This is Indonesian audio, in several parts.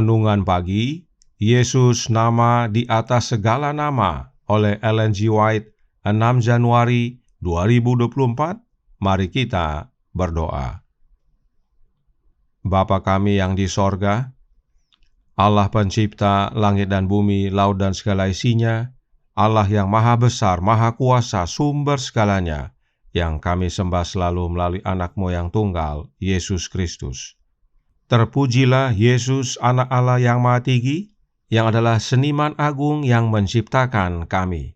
Renungan Pagi, Yesus Nama di Atas Segala Nama oleh Ellen G. White, 6 Januari 2024. Mari kita berdoa. Bapa kami yang di sorga, Allah pencipta langit dan bumi, laut dan segala isinya, Allah yang maha besar, maha kuasa, sumber segalanya, yang kami sembah selalu melalui anak-Mu yang tunggal, Yesus Kristus. Terpujilah Yesus, anak Allah yang maha tinggi, yang adalah seniman agung yang menciptakan kami.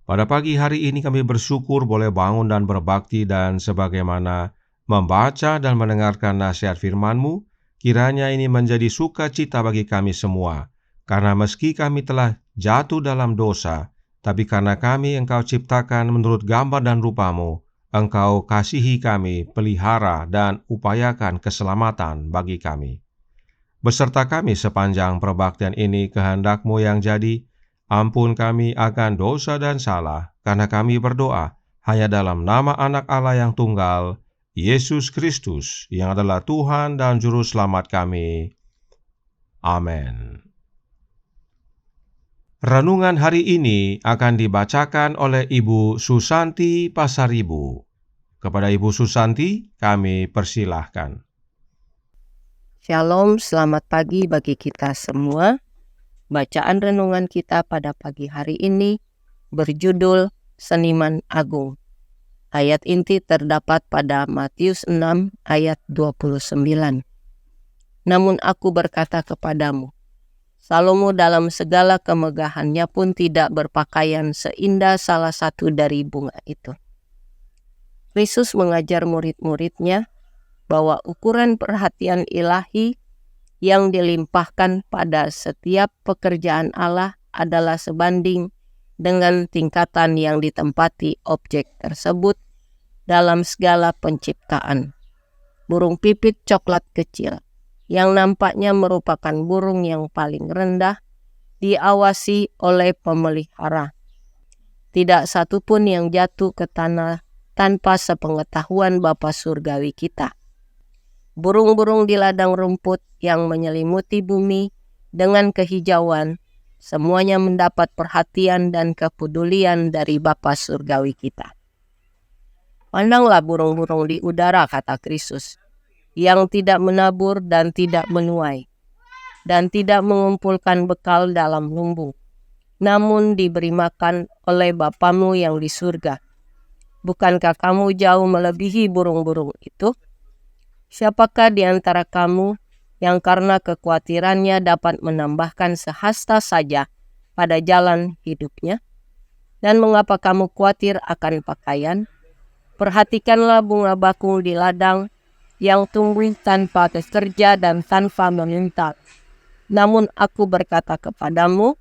Pada pagi hari ini kami bersyukur boleh bangun dan berbakti, dan sebagaimana membaca dan mendengarkan nasihat firman-Mu, kiranya ini menjadi sukacita bagi kami semua, karena meski kami telah jatuh dalam dosa, tapi karena kami Engkau ciptakan menurut gambar dan rupa-Mu, Engkau kasihi kami, pelihara dan upayakan keselamatan bagi kami. Beserta kami sepanjang perbaktian ini, kehendak-Mu yang jadi, ampun kami akan dosa dan salah, karena kami berdoa hanya dalam nama Anak Allah yang tunggal, Yesus Kristus, yang adalah Tuhan dan Juru Selamat kami. Amin. Renungan hari ini akan dibacakan oleh Ibu Susanti Pasaribu. Kepada Ibu Susanti, kami persilahkan. Shalom, selamat pagi bagi kita semua. Bacaan renungan kita pada pagi hari ini berjudul Seniman Agung. Ayat inti terdapat pada Matius 6 ayat 29. Namun aku berkata kepadamu, Salomo dalam segala kemegahannya pun tidak berpakaian seindah salah satu dari bunga itu. Kristus mengajar murid-muridnya bahwa ukuran perhatian ilahi yang dilimpahkan pada setiap pekerjaan Allah adalah sebanding dengan tingkatan yang ditempati objek tersebut dalam segala penciptaan. Burung pipit coklat kecil, yang nampaknya merupakan burung yang paling rendah, diawasi oleh pemelihara. Tidak satu pun yang jatuh ke tanah tanpa sepengetahuan Bapa Surgawi kita. Burung-burung di ladang rumput yang menyelimuti bumi dengan kehijauan, semuanya mendapat perhatian dan kepedulian dari Bapa Surgawi kita. Pandanglah burung-burung di udara, kata Kristus, yang tidak menabur dan tidak menuai, dan tidak mengumpulkan bekal dalam lumbung, namun diberi makan oleh Bapamu yang di surga. Bukankah kamu jauh melebihi burung-burung itu? Siapakah di antara kamu yang karena kekhawatirannya dapat menambahkan sehasta saja pada jalan hidupnya? Dan mengapa kamu khawatir akan pakaian? Perhatikanlah bunga bakung di ladang yang tumbuh tanpa bekerja dan tanpa meminta. Namun aku berkata kepadamu,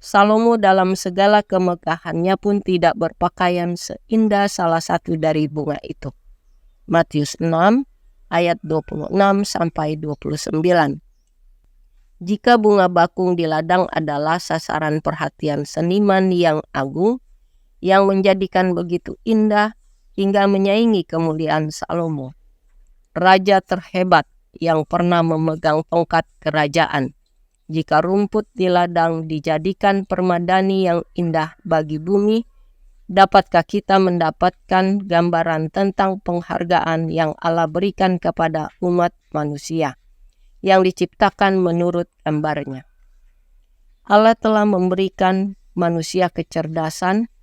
Salomo dalam segala kemegahannya pun tidak berpakaian seindah salah satu dari bunga itu. Matius 6 ayat 26 sampai 29. Jika bunga bakung di ladang adalah sasaran perhatian seniman yang agung, yang menjadikan begitu indah hingga menyaingi kemuliaan Salomo, raja terhebat yang pernah memegang tongkat kerajaan, jika rumput di ladang dijadikan permadani yang indah bagi bumi, dapatkah kita mendapatkan gambaran tentang penghargaan yang Allah berikan kepada umat manusia yang diciptakan menurut gambarnya? Allah telah memberikan manusia kecerdasan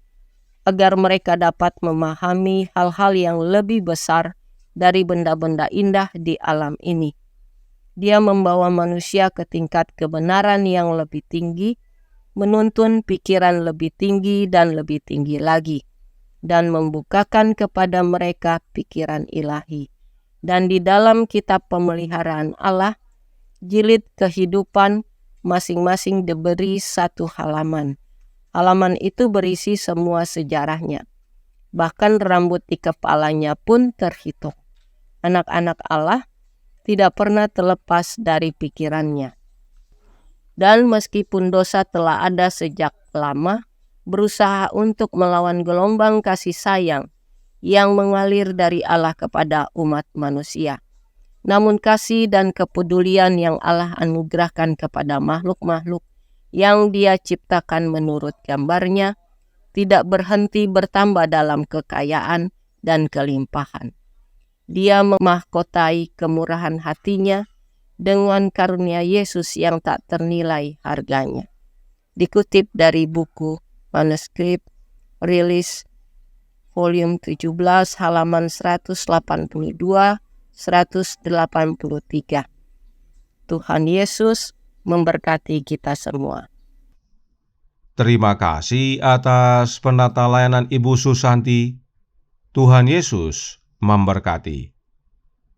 agar mereka dapat memahami hal-hal yang lebih besar dari benda-benda indah di alam ini. Dia membawa manusia ke tingkat kebenaran yang lebih tinggi, menuntun pikiran lebih tinggi dan lebih tinggi lagi, dan membukakan kepada mereka pikiran ilahi. Dan di dalam kitab pemeliharaan Allah, jilid kehidupan masing-masing diberi satu halaman. Halaman itu berisi semua sejarahnya. Bahkan rambut di kepalanya pun terhitung. Anak-anak Allah tidak pernah terlepas dari pikirannya. Dan meskipun dosa telah ada sejak lama, berusaha untuk melawan gelombang kasih sayang yang mengalir dari Allah kepada umat manusia. Namun kasih dan kepedulian yang Allah anugerahkan kepada makhluk-makhluk yang Dia ciptakan menurut gambarnya tidak berhenti bertambah dalam kekayaan dan kelimpahan. Dia memahkotai kemurahan hatinya dengan karunia Yesus yang tak ternilai harganya. Dikutip dari buku manuskrip rilis volume 17 halaman 182-183. Tuhan Yesus memberkati kita semua. Terima kasih atas penata layanan Ibu Susanti. Tuhan Yesus memberkati.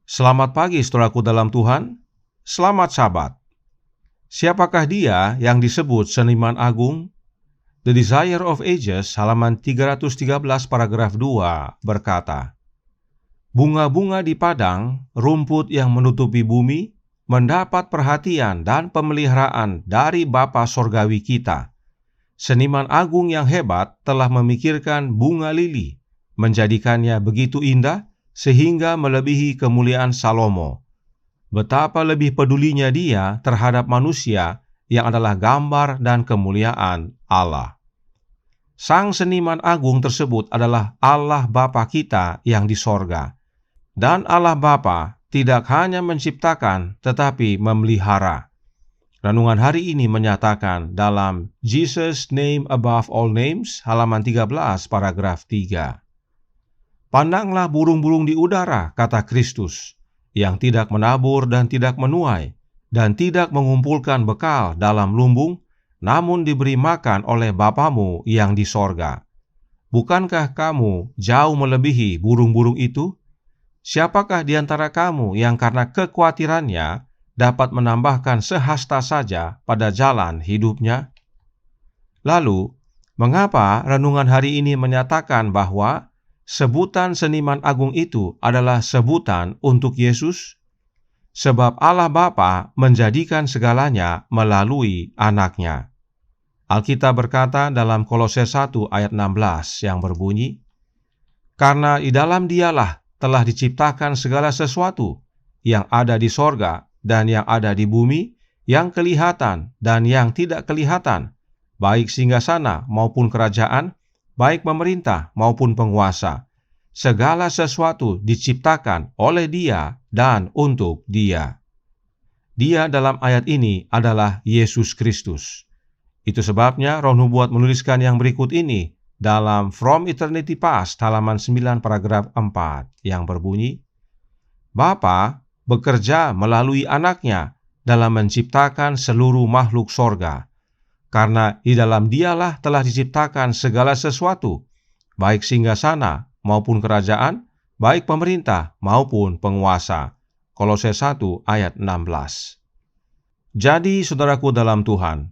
Selamat pagi saudaraku dalam Tuhan. Selamat Sabat. Siapakah dia yang disebut seniman agung? The Desire of Ages halaman 313 paragraf 2 berkata, bunga-bunga di padang, rumput yang menutupi bumi, mendapat perhatian dan pemeliharaan dari Bapa Sorgawi kita. Seniman agung yang hebat telah memikirkan bunga lili, menjadikannya begitu indah sehingga melebihi kemuliaan Salomo. Betapa lebih pedulinya dia terhadap manusia yang adalah gambar dan kemuliaan Allah. Sang seniman agung tersebut adalah Allah Bapa kita yang di sorga. Dan Allah Bapa tidak hanya menciptakan tetapi memelihara. Renungan hari ini menyatakan dalam Jesus Name Above All Names halaman 13 paragraf 3. Pandanglah burung-burung di udara, kata Kristus, yang tidak menabur dan tidak menuai, dan tidak mengumpulkan bekal dalam lumbung, namun diberi makan oleh Bapamu yang di sorga. Bukankah kamu jauh melebihi burung-burung itu? Siapakah di antara kamu yang karena kekhawatirannya dapat menambahkan sehasta saja pada jalan hidupnya? Lalu, mengapa renungan hari ini menyatakan bahwa sebutan seniman agung itu adalah sebutan untuk Yesus? Sebab Allah Bapa menjadikan segalanya melalui anaknya. Alkitab berkata dalam Kolose 1 ayat 16 yang berbunyi, karena di dalam Dialah telah diciptakan segala sesuatu yang ada di sorga dan yang ada di bumi, yang kelihatan dan yang tidak kelihatan, baik singgasana maupun kerajaan, baik pemerintah maupun penguasa. Segala sesuatu diciptakan oleh Dia dan untuk Dia. Dia dalam ayat ini adalah Yesus Kristus. Itu sebabnya Roh Nubuat menuliskan yang berikut ini dalam From Eternity Past halaman 9 paragraf 4 yang berbunyi, Bapa bekerja melalui anaknya dalam menciptakan seluruh makhluk sorga, karena di dalam Dialah telah diciptakan segala sesuatu, baik singgasana maupun kerajaan, baik pemerintah maupun penguasa. Kolose 1 ayat 16. Jadi saudaraku dalam Tuhan,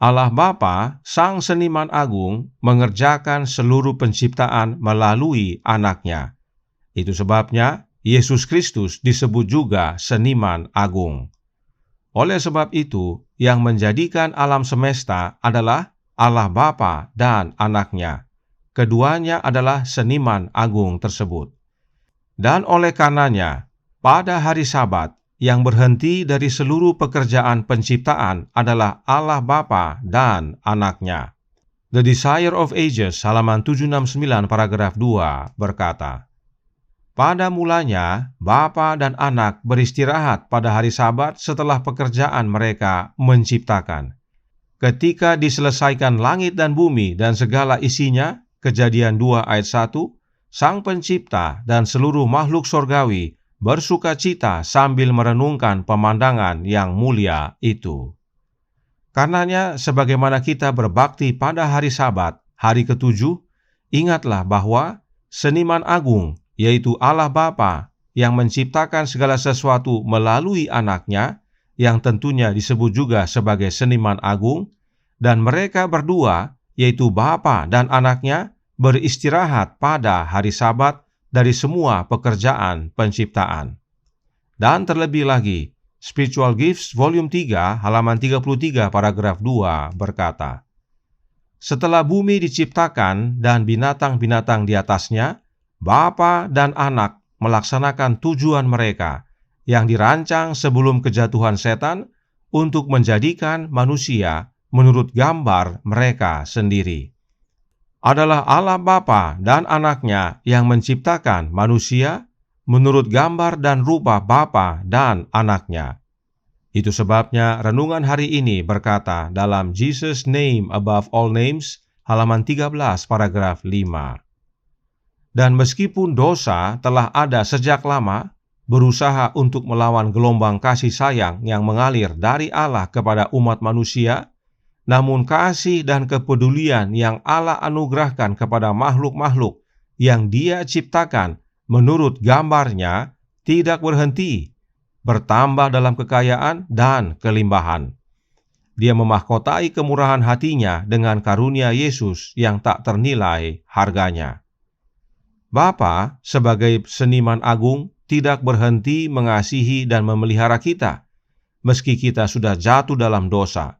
Allah Bapa, Sang Seniman Agung, mengerjakan seluruh penciptaan melalui anaknya. Itu sebabnya Yesus Kristus disebut juga Seniman Agung. Oleh sebab itu, yang menjadikan alam semesta adalah Allah Bapa dan anaknya. Keduanya adalah Seniman Agung tersebut. Dan oleh karenanya, pada hari Sabat, yang berhenti dari seluruh pekerjaan penciptaan adalah Allah Bapa dan anaknya. The Desire of Ages halaman 769 paragraf 2 berkata, pada mulanya, Bapa dan Anak beristirahat pada hari Sabat setelah pekerjaan mereka menciptakan. Ketika diselesaikan langit dan bumi dan segala isinya, Kejadian 2 ayat 1, Sang Pencipta dan seluruh makhluk sorgawi bersukacita sambil merenungkan pemandangan yang mulia itu. Karenanya, sebagaimana kita berbakti pada hari Sabat, hari ketujuh, ingatlah bahwa Seniman Agung, yaitu Allah Bapa, yang menciptakan segala sesuatu melalui anaknya, yang tentunya disebut juga sebagai Seniman Agung, dan mereka berdua, yaitu Bapa dan anaknya, beristirahat pada hari Sabat dari semua pekerjaan penciptaan. Dan terlebih lagi, Spiritual Gifts Volume 3 halaman 33 paragraf 2 berkata, setelah bumi diciptakan dan binatang-binatang di atasnya, Bapa dan Anak melaksanakan tujuan mereka yang dirancang sebelum kejatuhan setan untuk menjadikan manusia menurut gambar mereka sendiri. Adalah Allah Bapa dan anaknya yang menciptakan manusia menurut gambar dan rupa Bapa dan anaknya. Itu sebabnya renungan hari ini berkata dalam Jesus' Name Above All Names, halaman 13 paragraf 5. Dan meskipun dosa telah ada sejak lama, berusaha untuk melawan gelombang kasih sayang yang mengalir dari Allah kepada umat manusia, namun kasih dan kepedulian yang Allah anugerahkan kepada makhluk-makhluk yang Dia ciptakan menurut gambarnya tidak berhenti, bertambah dalam kekayaan dan kelimbahan. Dia memahkotai kemurahan hatinya dengan karunia Yesus yang tak ternilai harganya. Bapa sebagai Seniman Agung tidak berhenti mengasihi dan memelihara kita, meski kita sudah jatuh dalam dosa.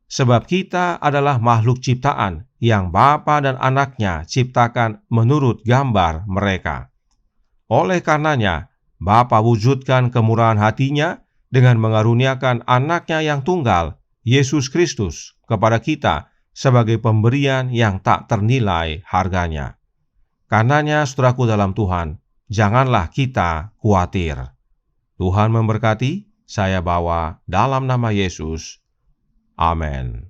Sebab kita adalah makhluk ciptaan yang Bapa dan Anaknya ciptakan menurut gambar mereka. Oleh karenanya, Bapa wujudkan kemurahan hatinya dengan mengaruniakan Anaknya yang tunggal, Yesus Kristus, kepada kita sebagai pemberian yang tak ternilai harganya. Karenanya, saudaraku dalam Tuhan, janganlah kita khawatir. Tuhan memberkati, saya bawa dalam nama Yesus. Amin.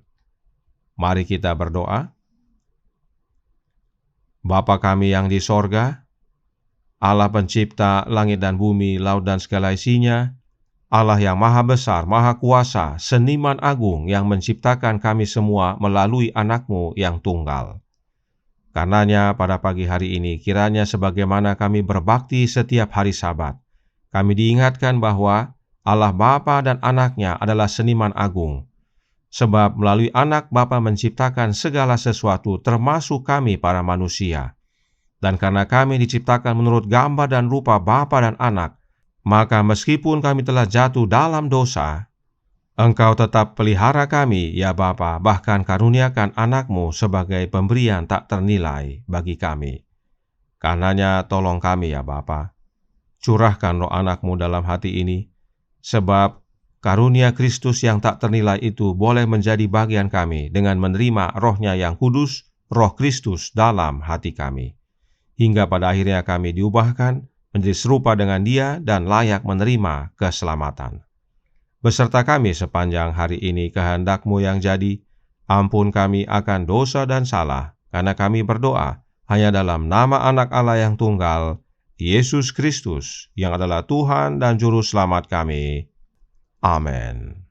Mari kita berdoa. Bapa kami yang di sorga, Allah pencipta langit dan bumi, laut dan segala isinya, Allah yang maha besar, maha kuasa, Seniman Agung yang menciptakan kami semua melalui Anak-Mu yang tunggal. Karenanya pada pagi hari ini, kiranya sebagaimana kami berbakti setiap hari Sabat, kami diingatkan bahwa Allah Bapa dan Anaknya adalah Seniman Agung. Sebab melalui Anak Bapa menciptakan segala sesuatu termasuk kami para manusia. Dan karena kami diciptakan menurut gambar dan rupa Bapa dan Anak, maka meskipun kami telah jatuh dalam dosa, Engkau tetap pelihara kami, ya Bapa, bahkan karuniakan Anak-Mu sebagai pemberian tak ternilai bagi kami. Karenanya tolong kami ya Bapa, curahkan roh Anak-Mu dalam hati ini, sebab karunia Kristus yang tak ternilai itu boleh menjadi bagian kami dengan menerima Roh-Nya yang kudus, Roh Kristus dalam hati kami. Hingga pada akhirnya kami diubahkan menjadi serupa dengan Dia dan layak menerima keselamatan. Beserta kami sepanjang hari ini kehendak-Mu yang jadi, ampun kami akan dosa dan salah, karena kami berdoa hanya dalam nama Anak Allah yang tunggal, Yesus Kristus, yang adalah Tuhan dan Juru Selamat kami. Amin.